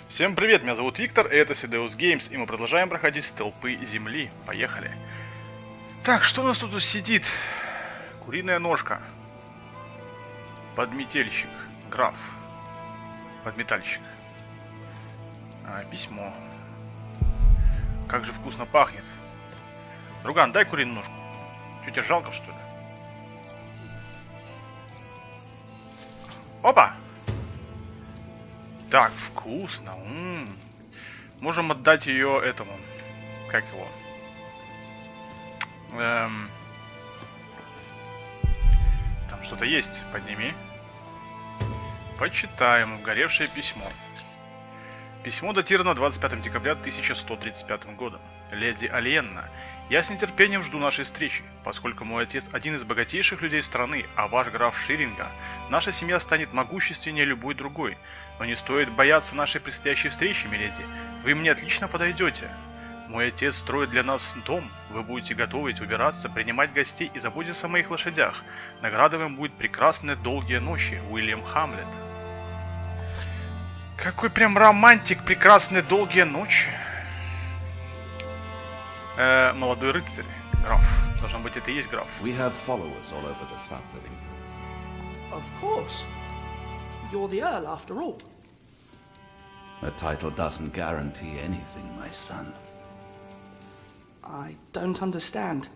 Всем привет, меня зовут Виктор, и это Сидеус Геймс, и мы продолжаем проходить столпы земли. Поехали. Так, что у нас тут сидит? Куриная ножка. Подметельщик. Граф. Подметальщик. Письмо. Как же вкусно пахнет. Друган, дай куриную ножку. Чё, тебе жалко, что ли? Опа! Так, вкусно. Можем отдать ее этому. Как его? Там что-то есть. Подними. Почитаем. Угоревшее письмо. Письмо датировано 25 декабря 1135 года. Леди Алиенна, я с нетерпением жду нашей встречи, поскольку мой отец один из богатейших людей страны, а ваш граф Ширинга, наша семья станет могущественнее любой другой. Но не стоит бояться нашей предстоящей встречи, миледи. Вы мне отлично подойдете. Мой отец строит для нас дом. Вы будете готовить, убираться, принимать гостей и заботиться о моих лошадях. Наградой вам будет прекрасные долгие ночи, Уильям Хамлет. Какой прям романтик, прекрасные долгие ночи. Молодой рыцарь, граф. Должно быть, это и есть граф. We have followers all over the South living. Of course. You're the Earl, after all. A title doesn't guarantee anything, my son. I don't understand.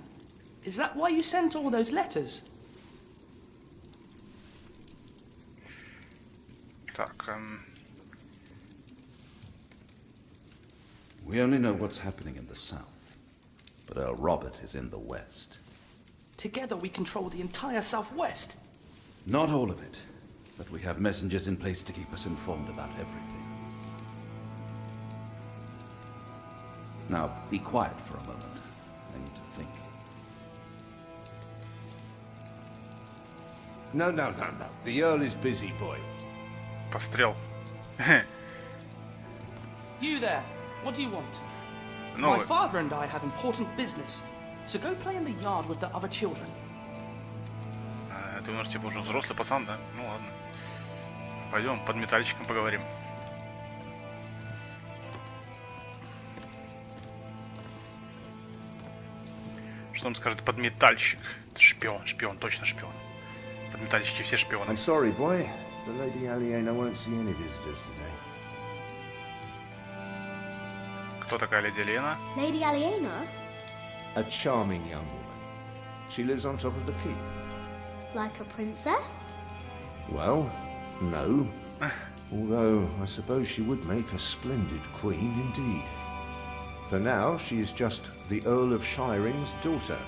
Is that why you sent all those letters? Так, We only know what's happening in the South, but Earl Robert is in the West. Together we control the entire Southwest. Not all of it, but we have messengers in place to keep us informed about everything. Now, be quiet for a moment. I need to think. No. The Earl is busy, boy. пострел. You there, what do you want? Ну, My father and I have important business, so go play in the yard with the other children. ты у нас типа уже взрослый пацан, да? Ну ладно. Пойдем под метальщиком поговорим. Что он скажет подметальщик? Это шпион, точно шпион. Подметальщики все шпионы. I'm sorry, boy. The Lady Aliena won't see any visitors today. Кто такая леди Алиена? Lady Aliena? A charming young woman. She lives on top of the keep. Like a princess? Well, no. Although, I suppose she would make a splendid queen indeed. For now, she is just the Earl of Shiring's daughter,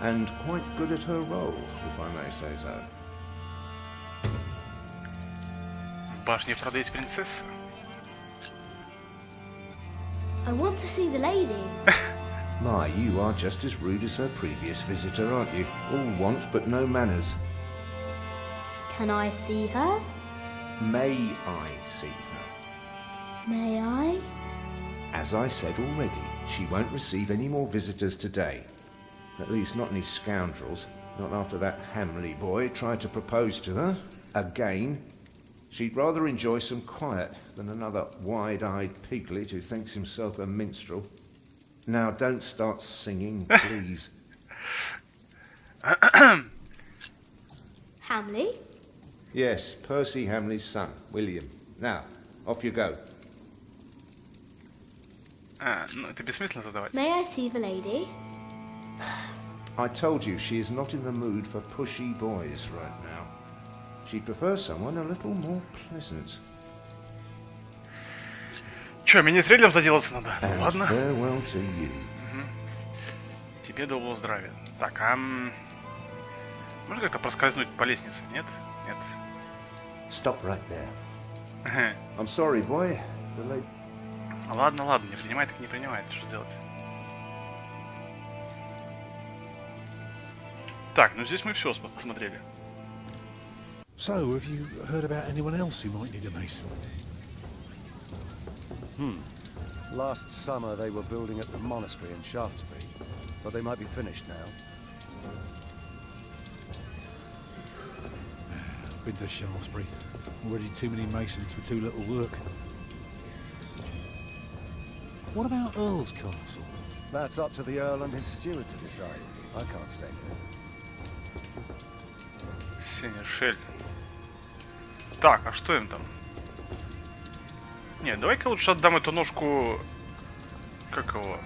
and quite good at her role, if I may say so. В башне правда есть принцесса. I want to see the lady. My, you are just as rude as her previous visitor, aren't you? All want but no manners. Can I see her? May I see her? May I? As I said already, she won't receive any more visitors today. At least not any scoundrels. Not after that Hamley boy tried to propose to her. Again. She'd rather enjoy some quiet than another wide-eyed piglet who thinks himself a minstrel. Now, don't start singing, please. Hamley? Yes, Percy Hamley's son, William. Now, off you go. Ну это бессмысленно задавать. May I see the lady? I told you she is not in the mood for pushy boys right now. She prefers someone a little more pleasant. Че, мини-трейлером заделаться надо? Ну, And ладно. farewell to you. Тебе доброго здравия. Так, можно как-то проскользнуть по лестнице? Нет? Нет. Stop right there. I'm sorry, boy. The lady... Ладно, не принимает, так не принимает. Что сделать? Так, ну здесь мы все посмотрели. So, have you heard about anyone else who might need a mason? Last summer they were building at the monastery in Shaftesbury, but they might be finished now. Been to Shaftesbury. Already too many masons for too little work. What about Earl's castle? That's up to the Earl and his steward to decide. I can't say. Синешель. Так, а что им там? Не, давай-ка лучше отдам эту ножку... Как его?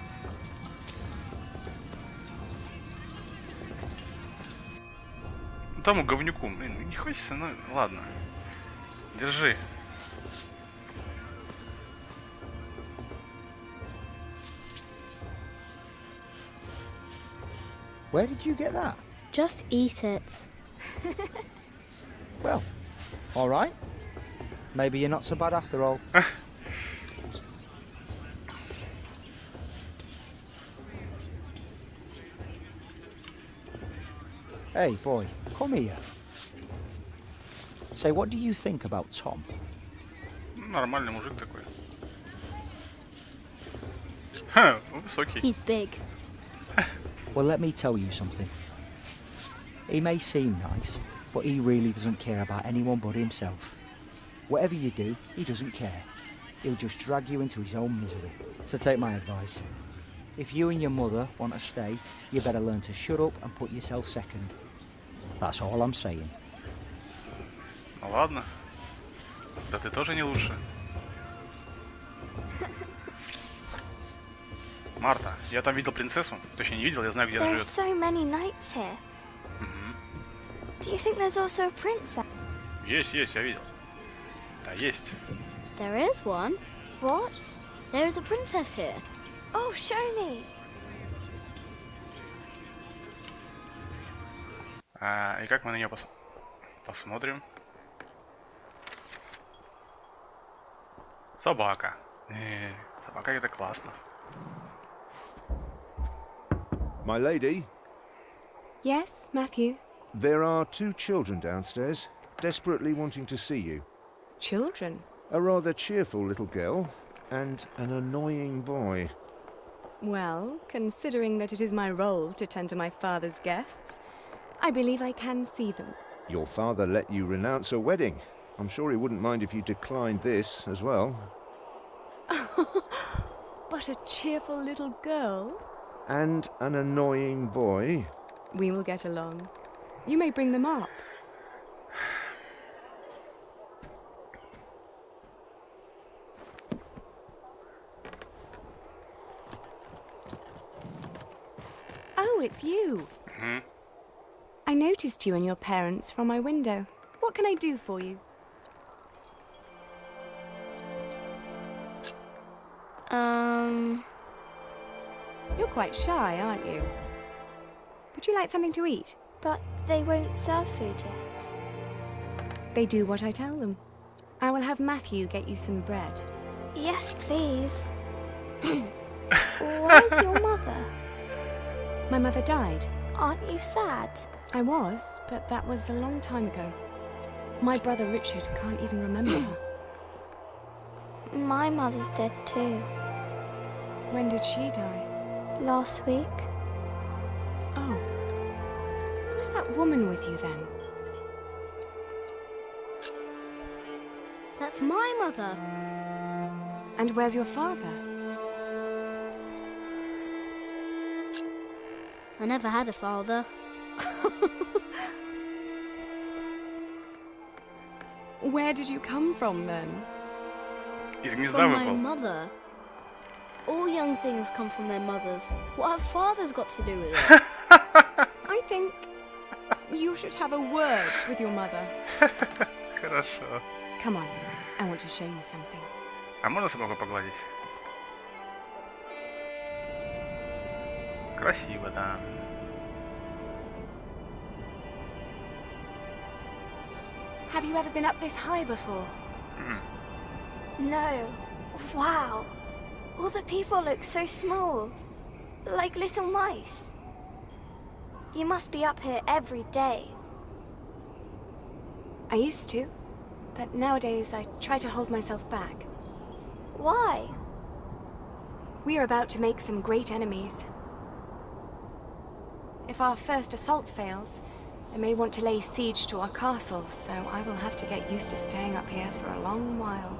Тому говнюку. Блин, не хочется, ну ладно. Держи. Where did you get that? Just eat it. Well, all right. Maybe you're not so bad after all. Hey, boy, come here. Say, what do you think about Tom? Нормальный мужик такой. Ха, высокий. He's big. Well, let me tell you something. He may seem nice, but he really doesn't care about anyone but himself. Whatever you do, he doesn't care. He'll just drag you into his own misery. So take my advice. If you and your mother want to stay, you better learn to shut up and put yourself second. That's all I'm saying. Ну ладно. Да ты тоже не лучше. Марта, я там видел принцессу. Точнее, не видел, я знаю, где она There are живет. so many knights here. Do you think there's also a princess? Есть, я видел. Да, есть. There is one. What? There is a princess here. Oh, show me. И как мы на нее посмотрим? Собака. Собака это классно. My lady, Yes, Matthew. there are two children downstairs, desperately wanting to see you. Children? A rather cheerful little girl and an annoying boy. Well, considering that it is my role to tend to my father's guests, I believe I can see them. Your father let you renounce a wedding. I'm sure he wouldn't mind if you declined this as well. But a cheerful little girl? And an annoying boy. We will get along. You may bring them up. Oh, it's you. I noticed you and your parents from my window. What can I do for you? You're quite shy, aren't you? Would you like something to eat? But they won't serve food yet. They do what I tell them. I will have Matthew get you some bread. Yes, please. Where's your mother? My mother died. Aren't you sad? I was, but that was a long time ago. My brother Richard can't even remember her. My mother's dead too. When did she die? Last week. Oh. Who's that woman with you then? That's my mother. And where's your father? I never had a father. Where did you come from then? Из гнезда From my выпал. mother. All young things come from their mothers. What have fathers got to do with it? I think you should have a word with your mother. Хорошо. Come on, I want to show you something. А можно собаку погладить? Красиво, да. Have you ever been up this high before? No. Wow. All the people look so small. Like little mice. You must be up here every day. I used to, but nowadays I try to hold myself back. Why? We are about to make some great enemies. If our first assault fails, they may want to lay siege to our castle, so I will have to get used to staying up here for a long while.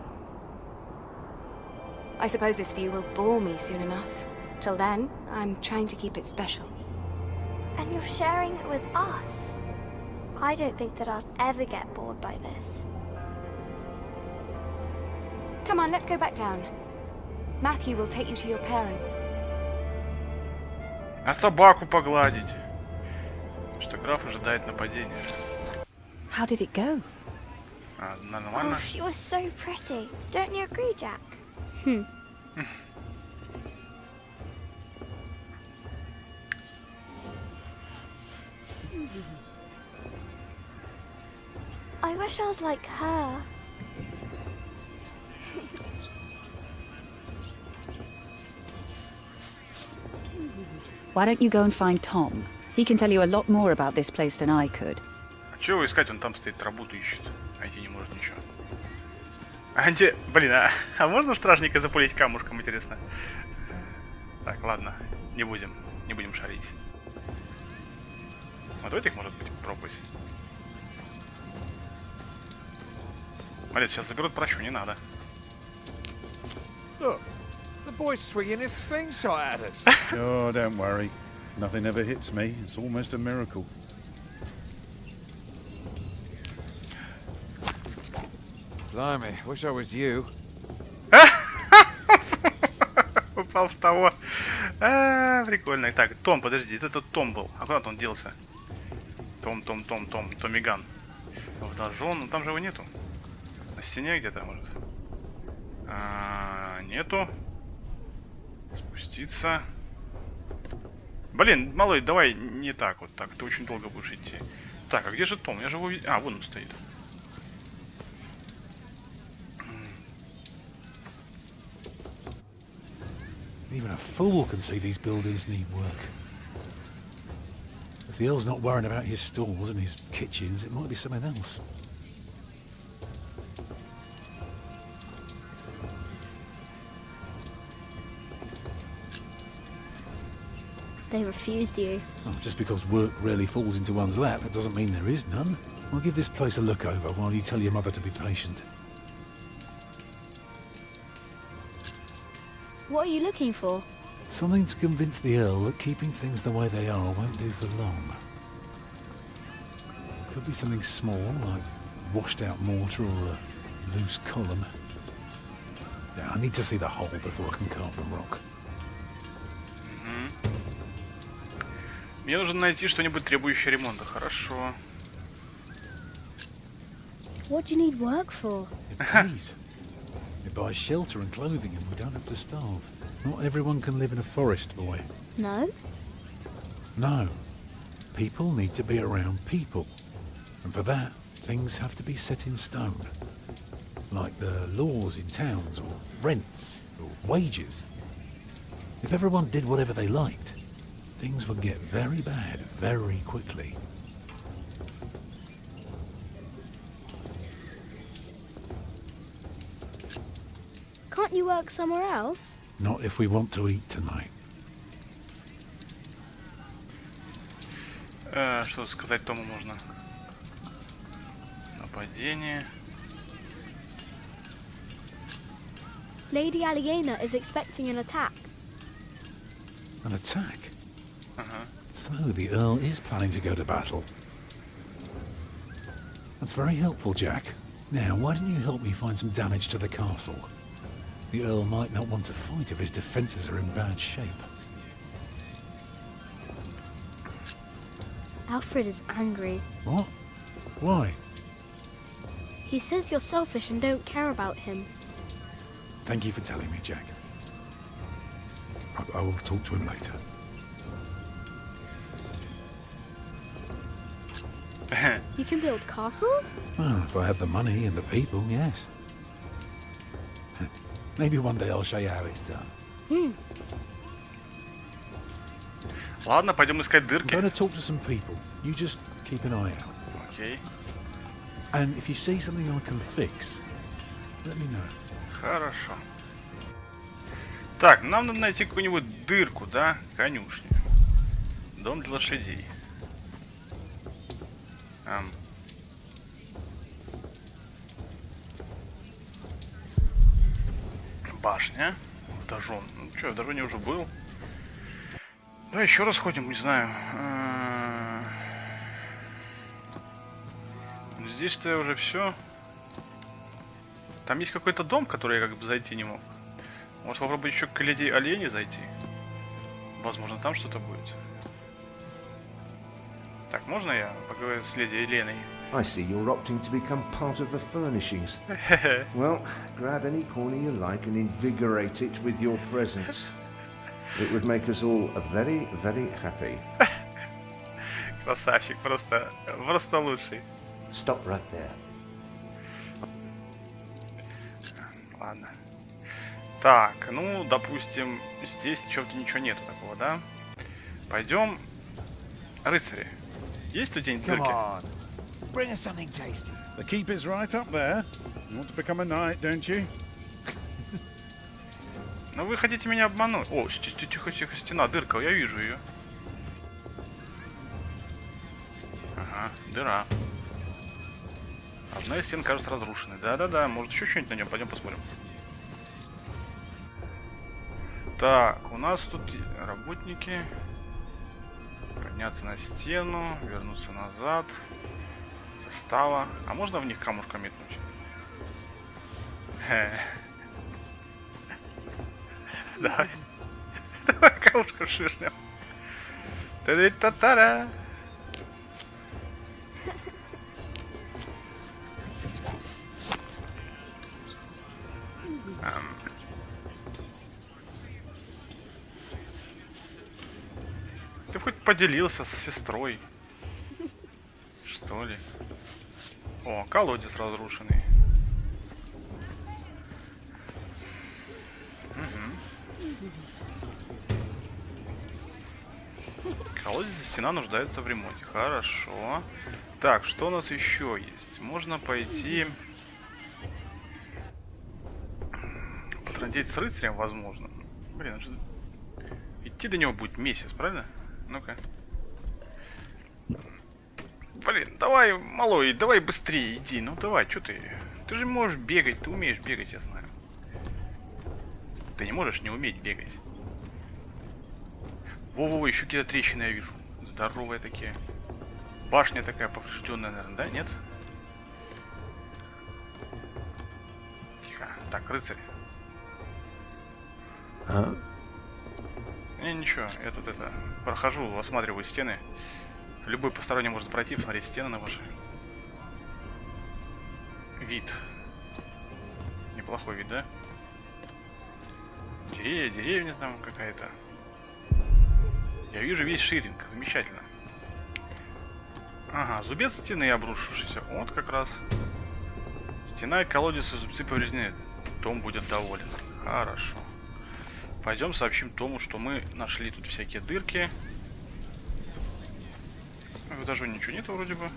I suppose this view will bore me soon enough. Till then, I'm trying to keep it special. And you're sharing it with us. I don't think that I'd ever get bored by this. Come on, let's go back down. Matthew will take you to your parents. А собаку погладить. Что граф ожидает нападения. How did it go? Нормально. Oh, she was so pretty. Don't you agree, Jack? I wish I was like her. Why don't you go and find Tom? He can tell you a lot more about this place than I could. А чего его искать? Он там стоит, работу ищет. Найти не может ничего. Блин, а можно в стражника запулить камушком, интересно? Так, ладно, не будем шарить. Вот в этих может быть пробовать. Смотри, сейчас заберут прощу, не надо. Look, the boy's swinging his slingshot at us. Oh, don't worry. Nothing ever hits me. It's almost a miracle. Blimey, wish I was you. Попал в того. Прикольно. Так, Том, подожди, это тот Том был. А куда он делся? Томиган. В дожон, ну там же его нету. На стене где-то, может. Нету. Спуститься. Блин, малой, давай не так вот так. Ты очень долго будешь идти. Так, а где же Том? Я же его увидел. А, вон он стоит. Even a fool can see these buildings need work. If the Earl's not worrying about his stalls and his kitchens, it might be something else. They refused you. Oh, just because work rarely falls into one's lap, that doesn't mean there is none. I'll give this place a look over while you tell your mother to be patient. What are you looking for? Something to convince the Earl that keeping things the way they are won't do for long. Could be something small, like washed out mortar or a loose column. Yeah, I need to see the hole before I can carve the rock. Мне нужно найти что-нибудь требующее ремонта. Хорошо. What do you need work for? It pays. It buys shelter and clothing and we don't have to starve. Not everyone can live in a forest, boy. No? No. People need to be around people. And for that, things have to be set in stone. Like the laws in towns, or rents, or wages. If everyone did whatever they liked, things would get very bad very quickly. Can't you work somewhere else? Not if we want to eat tonight. Что сказать Тому можно? Нападение. Lady Aliena is expecting an attack. An attack? So the Earl is planning to go to battle. That's very helpful, Jack. Now, why don't you help me find some damage to the castle? The Earl might not want to fight if his defences are in bad shape. Alfred is angry. What? Why? He says you're selfish and don't care about him. Thank you for telling me, Jack. I will talk to him later. You can build castles? Well, if I have the money and the people, yes. Maybe one day I'll show you how it's done. Ладно, пойдем искать I'm дырки. going to talk to some people. You just keep an eye out. Окей. And if you see something I can fix, let me know. Хорошо. Так, нам надо найти какую-нибудь дырку, да? Конюшню. Дом для лошадей. Башня. в дожон. Ну что, в дожоне уже был. Давай еще раз ходим, не знаю. Здесь-то я уже все. Там есть какой-то дом, который я как бы зайти не мог. Может попробовать еще к леди Олене зайти? Возможно, там что-то будет. Так, можно я поговорю с леди Еленой? I see you're opting to become part of the furnishings. Well, grab any corner you like and invigorate it with your presence. It would make us all very, very happy. Красавчик, просто лучший. Stop right there. Ладно. Так, ну, допустим, здесь чего-то ничего нету такого, да? Пойдем, рыцари. Есть тут день дырки? Bring us something tasty. The keep is right up there. You want to become a knight, don't you? Ну вы хотите меня обмануть? О, тихо, стена, дырка, я вижу ее. Ага, дыра. Одна из стен, кажется, разрушенной. Да-да-да, может еще что-нибудь на нем, пойдем посмотрим. Так, у нас тут работники. Подняться на стену, вернуться назад. Застава. А можно в них камушком метнуть? Давай. Давай камушком шишнем. Та-та-та-та-та. Ты хоть поделился с сестрой, что ли? О, колодец разрушенный. Колодец и стена нуждаются в ремонте. Хорошо. Так, что у нас еще есть? Можно пойти потрындеть с рыцарем, возможно. Блин, идти до него будет месяц, правильно? Ну-ка. Блин, давай, малой, давай быстрее иди. Ну давай, что ты? Ты же можешь бегать, ты умеешь бегать, я знаю. Ты не можешь не уметь бегать. Во-во-во, еще какие-то трещины я вижу. Здоровые такие. Башня такая поврежденная, наверное, да? Нет? Тихо. Так, рыцарь. А? Не, ничего, я тут прохожу, осматриваю стены. Любой посторонний может пройти, посмотреть стены на ваши. Вид. Неплохой вид, да? Деревня там какая-то. Я вижу весь ширинг, замечательно. Ага, зубец стены обрушившийся. Вот как раз. Стена и колодец и зубцы повреждены. Том будет доволен. Хорошо. Пойдем сообщим Тому, что мы нашли тут всякие дырки. В этаже ничего нету вроде бы.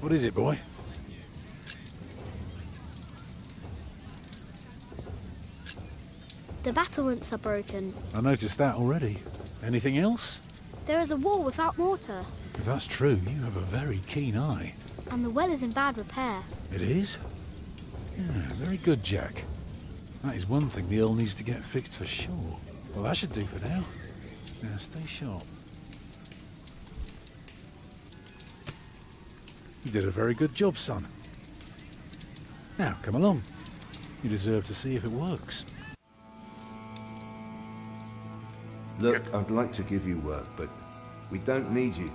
What is it, boy? The battlements are broken. I noticed that already. Anything else? There is a wall without mortar. If that's true, you have a very keen eye. And the well is in bad repair. It is? Yeah, very good, Jack. That is one thing the Earl needs to get fixed for sure. Well, that should do for now. Now, stay sharp. You did a very good job, son. Now, come along. You deserve to see if it works. Look, I'd like to give you work, but we don't need you.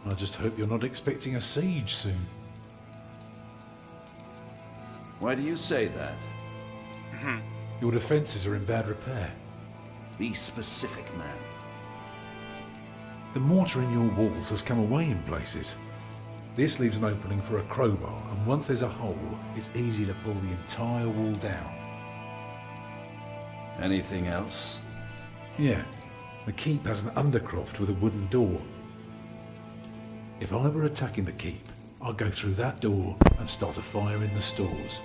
I just hope you're not expecting a siege soon. Why do you say that? Your defences are in bad repair. Be specific, man. The mortar in your walls has come away in places. This leaves an opening for a crowbar, and once there's a hole, it's easy to pull the entire wall down. Anything else? Yeah, the keep has an undercroft with a wooden door. If I were attacking the keep, I'd go through that door and start a fire in the stores.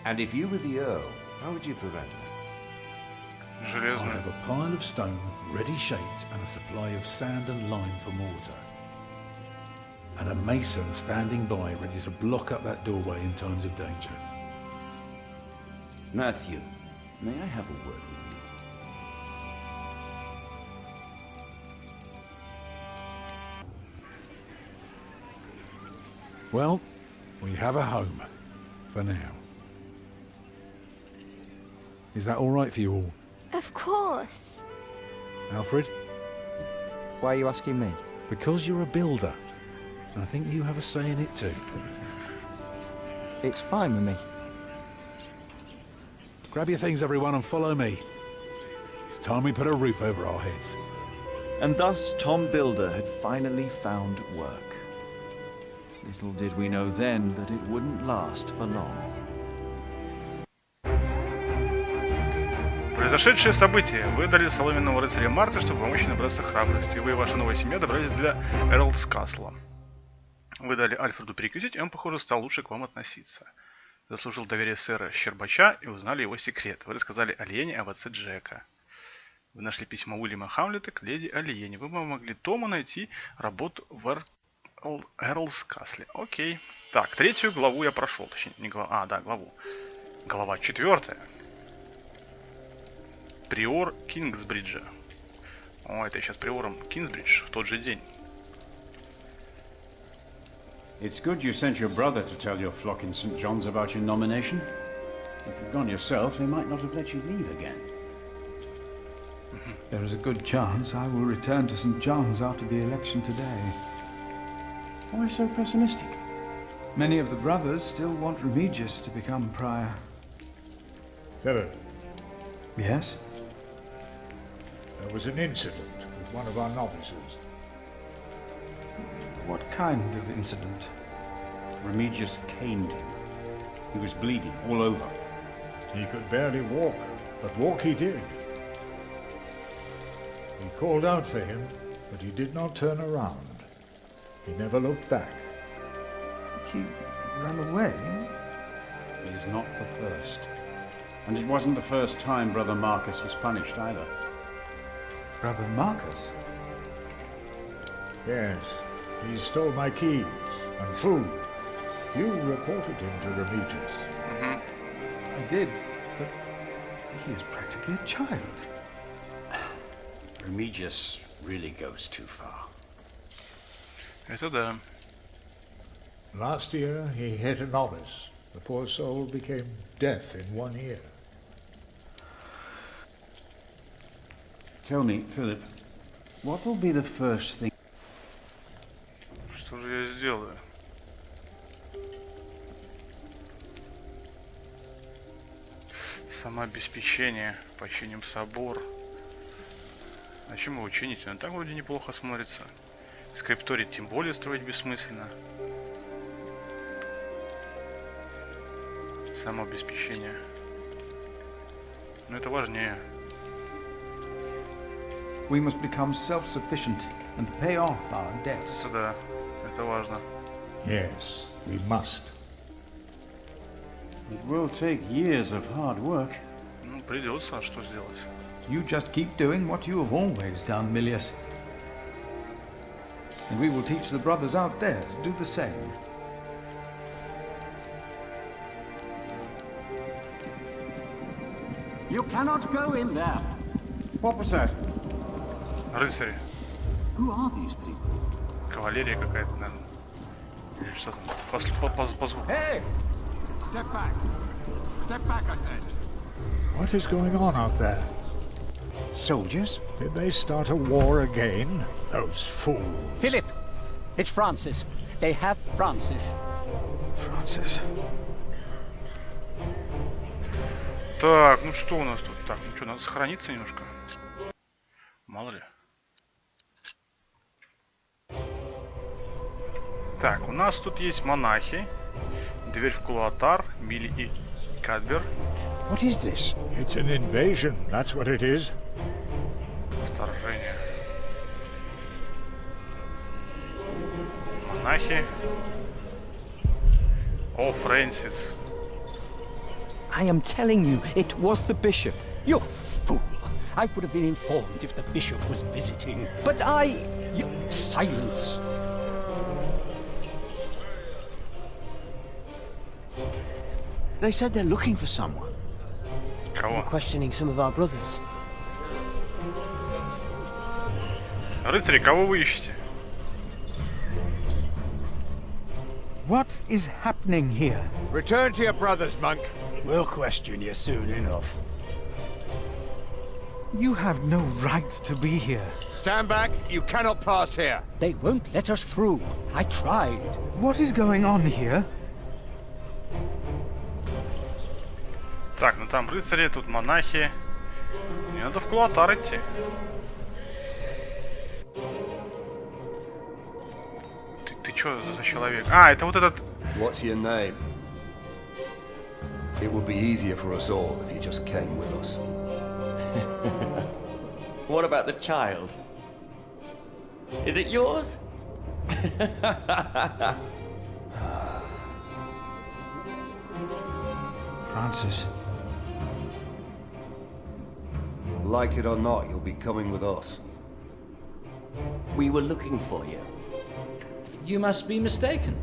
And if you were the Earl, how would you prevent that? I have a pile of stone ready shaped and a supply of sand and lime for mortar. and a mason standing by ready to block up that doorway in times of danger. Matthew, may I have a word with you? Well, we have a home, for now. Is that all right for you all? Of course. Alfred? Why are you asking me? Because you're a builder. And I think you have a say in it too. It's fine with me. Grab your things, everyone, and follow me. It's time we put a roof over our heads. And thus Tom Builder had finally found work. Little did we know then that it wouldn't last for long. Произошедшие события. Вы дали соломенного рыцаря Марта, чтобы помочь набраться храбрости. Вы и ваша новая семья добрались для Эрлс Касла. Вы дали Альфреду перекусить, и он, похоже, стал лучше к вам относиться. Заслужил доверие сэра Щербача и узнали его секрет. Вы рассказали Альене об отце Джека. Вы нашли письмо Уильяма Хамлета к леди Альене. Вы помогли Тому найти работу в Эрлс Касле. Окей. Так, 3 главу я прошел. Точнее, не главу. А, да, главу. Глава 4. Приор Кингсбриджа. О, это я сейчас приором Кингсбридж в тот же день. It's good you sent your brother to tell your flock in St. John's about your nomination. If you'd gone yourself, they might not have let you leave again. There is a good chance I will return to St. John's after the election today. Why so pessimistic? Many of the brothers still want Remigius to become prior. Philip, Yes? there was an incident with one of our novices. What kind of incident? Remigius caned him. He was bleeding all over. He could barely walk, but walk he did. We called out for him, but he did not turn around. He never looked back. He ran away? He's not the first. And it wasn't the first time Brother Marcus was punished either. Brother Marcus? Yes, he stole my keys and food. You reported him to Remigius. I did, but he is practically a child. Remigius really goes too far. Это да. Last year, he hit a novice. The poor soul became deaf in one ear. Tell me, Philip, what will be the first thing? Что же я сделаю? Самообеспечение. Починим собор. А чем его чинить? Он так вроде неплохо смотрится. Скрипторий тем более строить бессмысленно. Самообеспечение. Но это важнее. We must become self-sufficient and pay off our debts. Да, это важно. Yes, we must. It will take years of hard work. Ну, придется, а что сделать? You just keep doing what you have always done, Milius. And we will teach the brothers out there to do the same. You cannot go in there. What was that? Рыцари. Who are these people? Кавалерия какая-то, наверное. Или что там? По звуку. Hey! Step back. Step back, I said. What is going on out there? Soldiers? Did they start a war again? Those fools. Philip! It's Francis. They have Francis. Francis. Так, ну что у нас тут? Так, ну что, надо сохраниться немножко. Мало ли. Так, у нас тут есть монахи. Дверь в кулуатар, Мили и Кадбер. What is this? It's an invasion, that's what it is. Вторжение. Монахи. О, Фрэнсис. I am telling you, it was the bishop. You fool! I would have been informed if the bishop was visiting. But I... Silence! They said they're looking for someone. Кого? Questioning some of our brothers. Рыцари, кого вы ищете? What is happening here? Return to your brothers, monk. We'll question you soon enough. You have no right to be here. Stand back. You cannot pass here. They won't let us through. I tried. What is going on here? Так, ну там рыцари, тут монахи. Мне надо в кулатар идти. Ты чё за человек? А, это вот этот... What's your name? It would be easier for us all if you just came with us. What about the child? Is it yours? Francis. Like it or not, you'll be coming with us. We were looking for you. You must be mistaken.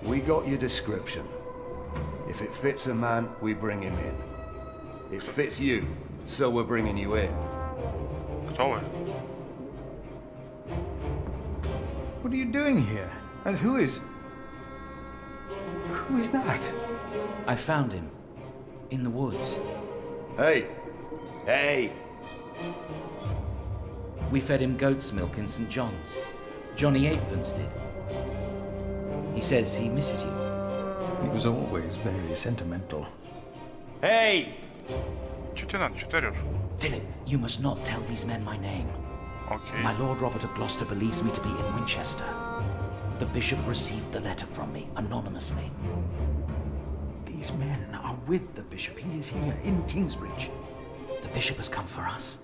We got your description. If it fits a man, we bring him in. It fits you, so we're bringing you in. Кто вы? What are you doing here? And who is that? I found him. In the woods. Hey! Hey! We fed him goat's milk in St. John's. Johnny Eightpence did. He says he misses you. He was always very sentimental. Hey! Чё тебе надо? Чё ты орёшь? Philip, you must not tell these men my name. Okay. My Lord Robert of Gloucester believes me to be in Winchester. The bishop received the letter from me, anonymously. These men are with the bishop. He is here in Kingsbridge. The bishop has come for us.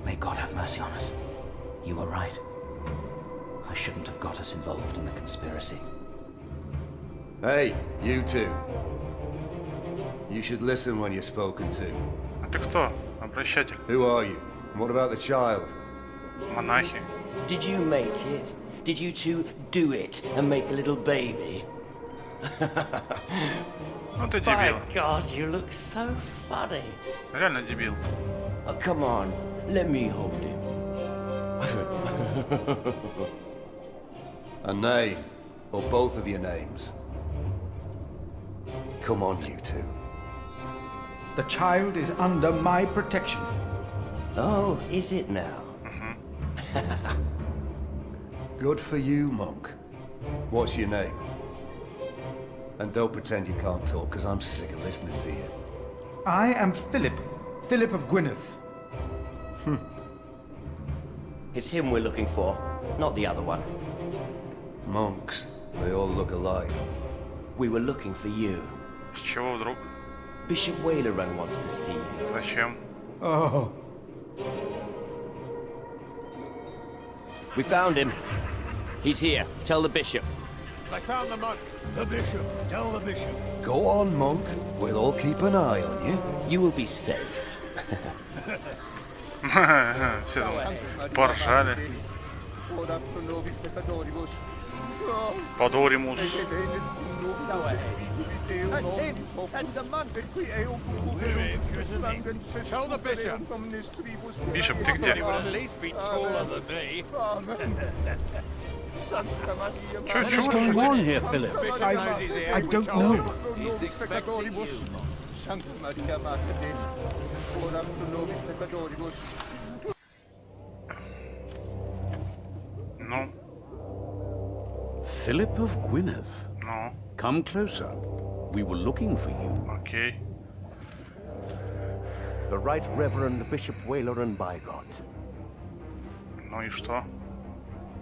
May God have mercy on us. You were right. I shouldn't have got us involved in the conspiracy. Hey, you two. You should listen when you're spoken to. А ты кто? Обращатель. Who are you? And what about the child? Монахи. Did you make it? Did you two do it and make a little baby? Ну ты My дебил. God, you look so funny. Реально дебил. Oh, come on, let me hold him. A name, or both of your names. Come on, you two. The child is under my protection. Oh, is it now? Good for you, monk. What's your name? And don't pretend you can't talk, because I'm sick of listening to you. I am Philip. Philip of Gwynedd. It's him we're looking for, not the other one. Monks, they all look alike. We were looking for you. С чего вдруг? Bishop Wailerun wants to see you. Зачем? Oh. We found him. He's here. Tell the bishop. I found the monk. The bishop. Tell the bishop. Go on, monk. We'll all keep an eye on you. You will be safe. Все там поржали. Подоримус. That's him. That's the monk. Tell the bishop. Bishop, ты где? At least be taller than me. What is going on here, Philip? I don't know. He's expecting you. Ну, Philip of Gwynedd. ну, Come closer. We were looking for you. окей. The Right Reverend Bishop Wailerun by God. Ну и что?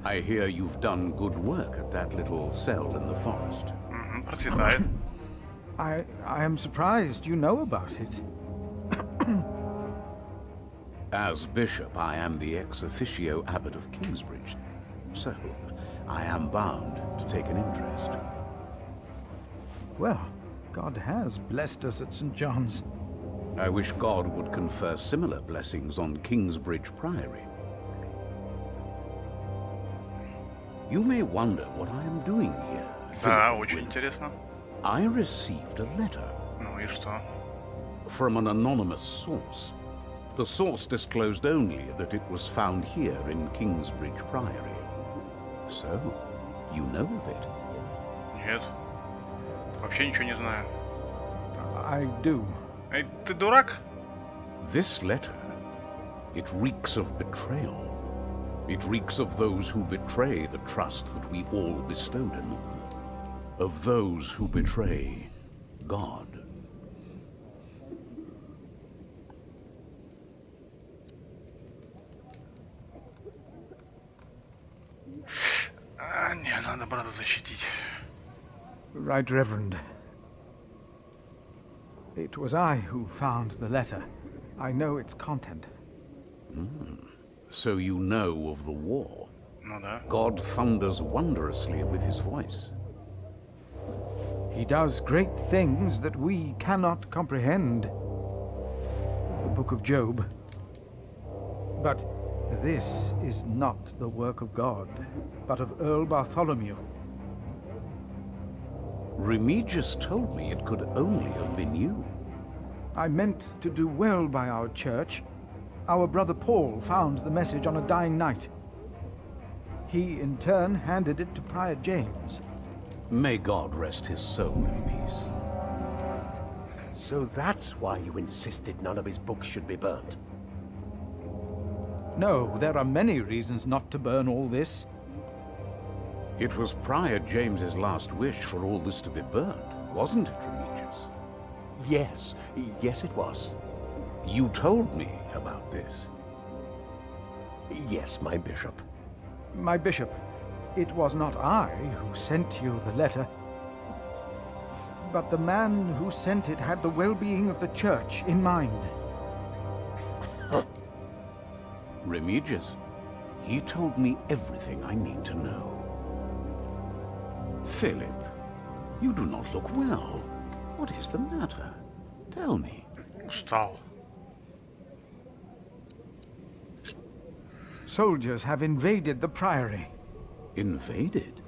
I hear you've done good work at that little cell in the forest. Угу, процветает. I am surprised you know about it. As bishop, I am the ex officio abbot of Kingsbridge, so I am bound to take an interest. Well, God has blessed us at St. John's. I wish God would confer similar blessings on Kingsbridge Priory. You may wonder what I am doing here. Да, Philip очень Gwynedd. интересно. I received a letter. Ну и что? From an anonymous source. The source disclosed only that it was found here in Kingsbridge Priory. So, you know of it? Нет. Вообще ничего не знаю. I do. Эй, ты дурак? This letter, it reeks of betrayal. It reeks of those who betray the trust that we all bestowed in them. Of those who betray God. Не, надо брата защитить. Right, Reverend. It was I who found the letter. I know its content. So you know of the war. Ну да. God thunders wondrously with his voice. He does great things that we cannot comprehend. The Book of Job. But this is not the work of God, but of Earl Bartholomew. Remigius told me it could only have been you. I meant to do well by our church. Our brother Paul found the message on a dying night. He, in turn, handed it to Prior James. May God rest his soul in peace. So that's why you insisted none of his books should be burnt? No, there are many reasons not to burn all this. It was Prior James's last wish for all this to be burned, wasn't it, Remigius? Yes, yes it was. You told me about this. Yes, my bishop. My bishop, it was not I who sent you the letter. But the man who sent it had the well-being of the church in mind. Remigius, he told me everything I need to know. Philip, you do not look well. What is the matter? Tell me. Устал. Soldiers have invaded the priory. Invaded?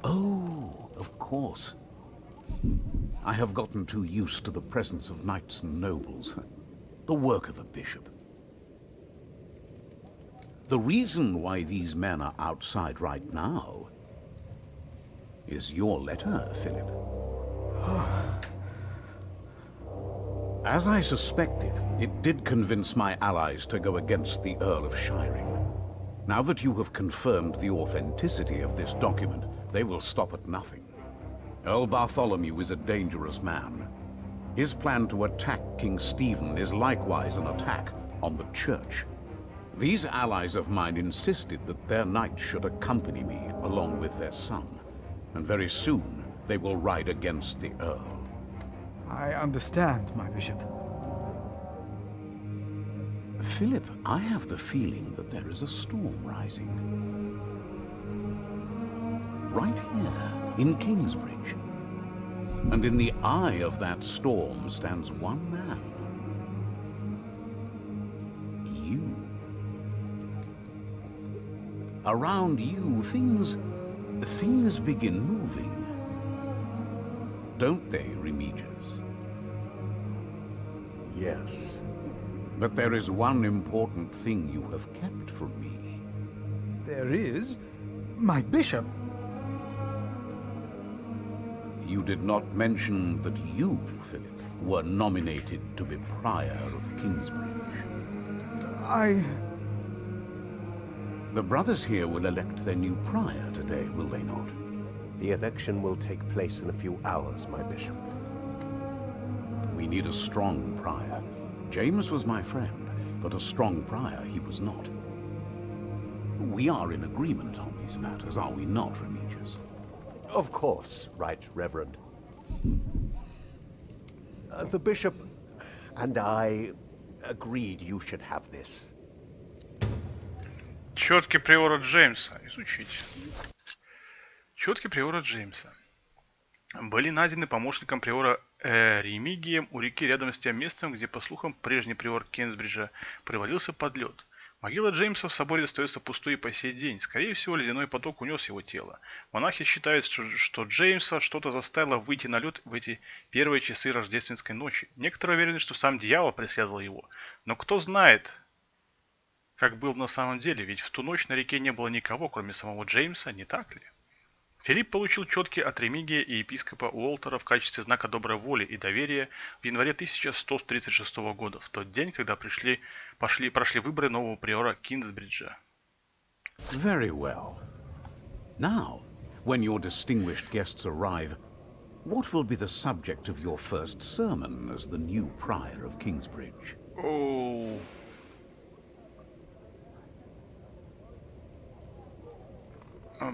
Oh, of course. I have gotten too used to the presence of knights and nobles. The work of a bishop. The reason why these men are outside right now is your letter, Philip. As I suspected, it did convince my allies to go against the Earl of Shiring. Now that you have confirmed the authenticity of this document, they will stop at nothing. Earl Bartholomew is a dangerous man. His plan to attack King Stephen is likewise an attack on the church. These allies of mine insisted that their knights should accompany me along with their son, and very soon they will ride against the Earl. I understand, my bishop. Philip, I have the feeling that there is a storm rising. Right here, in Kingsbridge. And in the eye of that storm stands one man. You. Around you, things begin moving. Don't they, Remigius? Yes. But there is one important thing you have kept from me. There is? My bishop? You did not mention that you, Philip, were nominated to be Prior of Kingsbridge. The brothers here will elect their new Prior today, will they not? The election will take place in a few hours, my bishop. We need a strong Prior. James was my friend, but a strong Prior he was not. We are in agreement on these matters, are we not, Remigius? Of course, Right Reverend. The bishop and I agreed you should have this. Четки приора Джеймса. Изучить. Четки приора Джеймса. Были найдены помощником приора Ремигием у реки рядом с тем местом, где, по слухам, прежний приор Кенсбриджа привалился под лед. Могила Джеймса в соборе остается пустой и по сей день. Скорее всего, ледяной поток унес его тело. Монахи считают, что Джеймса что-то заставило выйти на лед в эти первые часы рождественской ночи. Некоторые уверены, что сам дьявол преследовал его. Но кто знает, как было на самом деле, ведь в ту ночь на реке не было никого, кроме самого Джеймса, не так ли? Филипп получил четки от Ремигия и епископа Уолтера в качестве знака доброй воли и доверия в январе 1136 года, в тот день, когда прошли выборы нового приора Кинсбриджа. Very well. Now, when your distinguished guests arrive, what will be the subject of your first sermon as the new prior of Kingsbridge? Oh.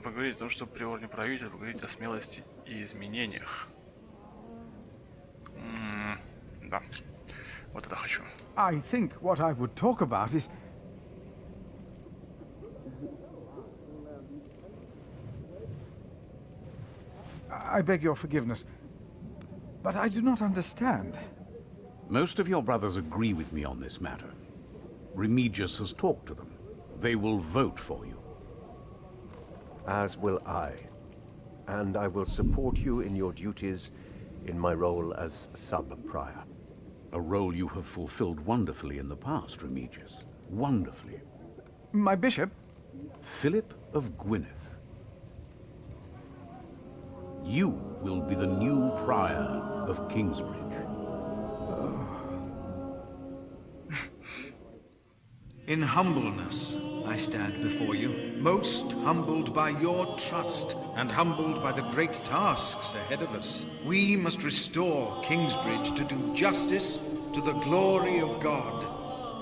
Поговорить о том, что приор не правитель, поговорить о смелости и изменениях. Да, вот это хочу. I think what I would talk about is... I beg your forgiveness, but I do not understand. Most of your brothers agree with me on this matter. Remigius has talked to them. They will vote for you. As will I. And I will support you in your duties in my role as sub-prior. A role you have fulfilled wonderfully in the past, Remigius. Wonderfully. My bishop? Philip of Gwynedd. You will be the new prior of Kingsbridge. In humbleness, I stand before you, most humbled by your trust and humbled by the great tasks ahead of us. We must restore Kingsbridge to do justice to the glory of God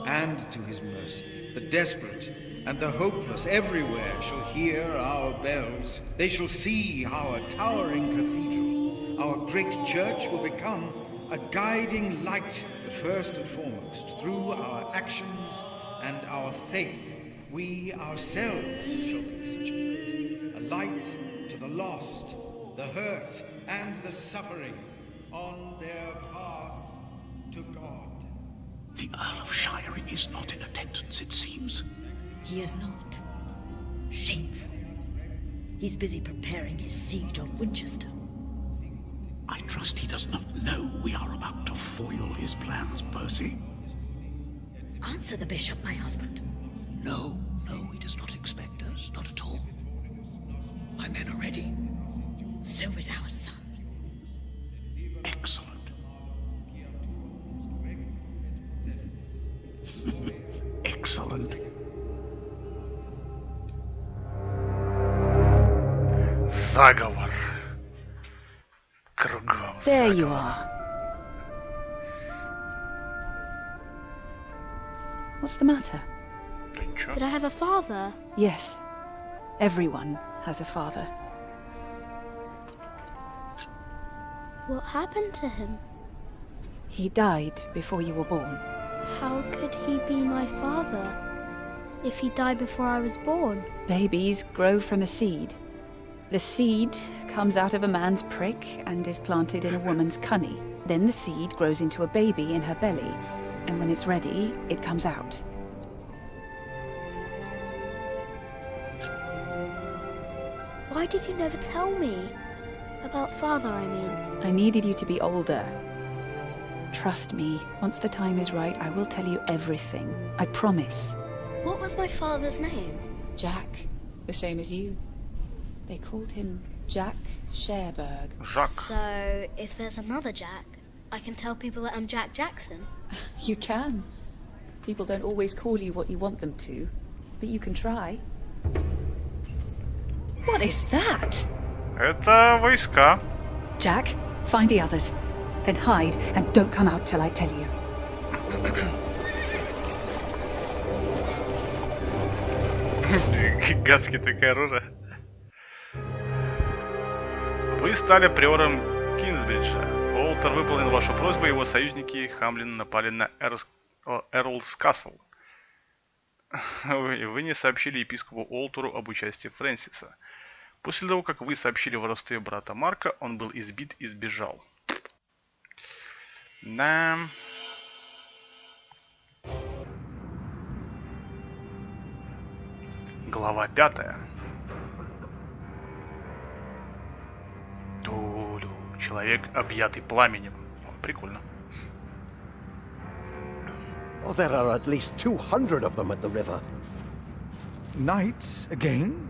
and to his mercy. The desperate and the hopeless everywhere shall hear our bells. They shall see our towering cathedral. Our great church will become a guiding light, first and foremost, through our actions and our faith. We ourselves shall be such a light to the lost, the hurt, and the suffering on their path to God. The Earl of Shiring is not in attendance, it seems. He is not. Shameful. He's busy preparing his siege on Winchester. I trust he does not know we are about to foil his plans, Percy. Answer the bishop, my husband. No, he does not expect us, not at all. My men are ready. So is our son. Excellent. Excellent. Заговор. Кругом. There you are. What's the matter? Did I have a father? Yes. Everyone has a father. What happened to him? He died before you were born. How could he be my father if he died before I was born? Babies grow from a seed. The seed comes out of a man's prick and is planted in a woman's cunny. Then the seed grows into a baby in her belly, and when it's ready, it comes out. Why did you never tell me? About father, I mean. I needed you to be older. Trust me, once the time is right, I will tell you everything. I promise. What was my father's name? Jack, the same as you. They called him Jack Sherberg. So, if there's another Jack, I can tell people that I'm Jack Jackson? You can. People don't always call you what you want them to, but you can try. What is that? Это войска. Jack, find the others. Then hide and don't come out till I tell you. Гадский такое оружие. Вы стали приором Кинсбриджа. Уолтер выполнил вашу просьбу, его союзники Хамлин напали на Эрлс Касл. Вы не сообщили епископу Уолтеру об участии Фрэнсиса. После того, как вы сообщили о воровстве брата Марка, он был избит и сбежал. Да. Глава 5. Человек, объятый пламенем. Прикольно. Oh, there are at least 200 of them at the river. Knights again?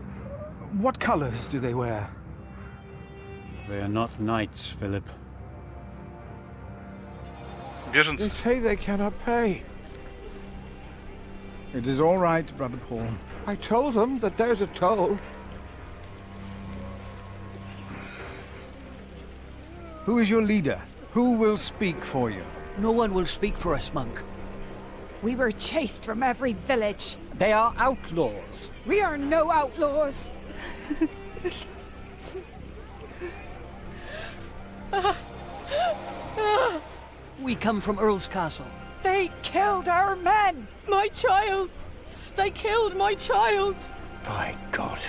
What colors do they wear? They are not knights, Philip. Беженцы. They say they cannot pay. It is all right, Brother Paul. I told them that there's a toll. Who is your leader? Who will speak for you? No one will speak for us, monk. We were chased from every village. They are outlaws. We are no outlaws. We come from Earl's Castle. They killed our men! My child! They killed my child! By God.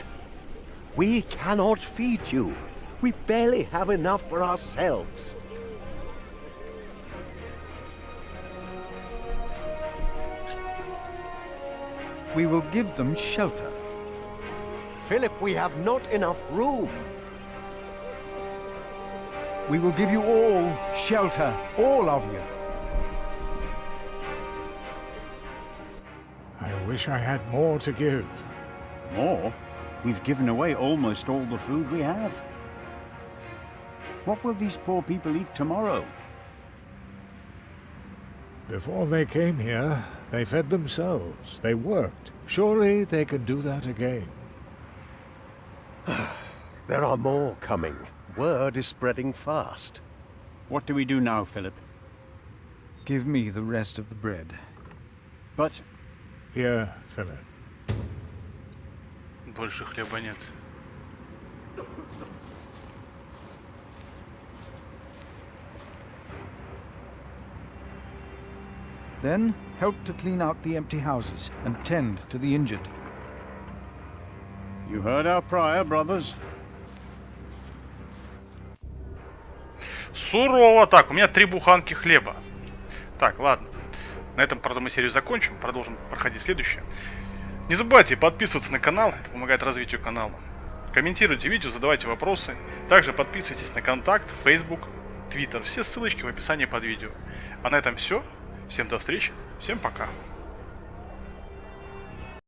We cannot feed you. We barely have enough for ourselves. We will give them shelter. Philip, we have not enough room. We will give you all shelter, all of you. I wish I had more to give. More? We've given away almost all the food we have. What will these poor people eat tomorrow? Before they came here, they fed themselves. They worked. Surely they can do that again. There are more coming. Word is spreading fast. What do we do now, Philip? Give me the rest of the bread. But... Here, Philip. Больше хлеба нет. Then help to clean out the empty houses and tend to the injured. You heard our prior, brothers. Сурово. Так, у меня 3 буханки хлеба. Так, ладно. На этом, правда, мы серию закончим. Продолжим проходить следующее. Не забывайте подписываться на канал. Это помогает развитию канала. Комментируйте видео, задавайте вопросы. Также подписывайтесь на контакт, Facebook, Twitter. Все ссылочки в описании под видео. А на этом все. Всем до встречи. Всем пока.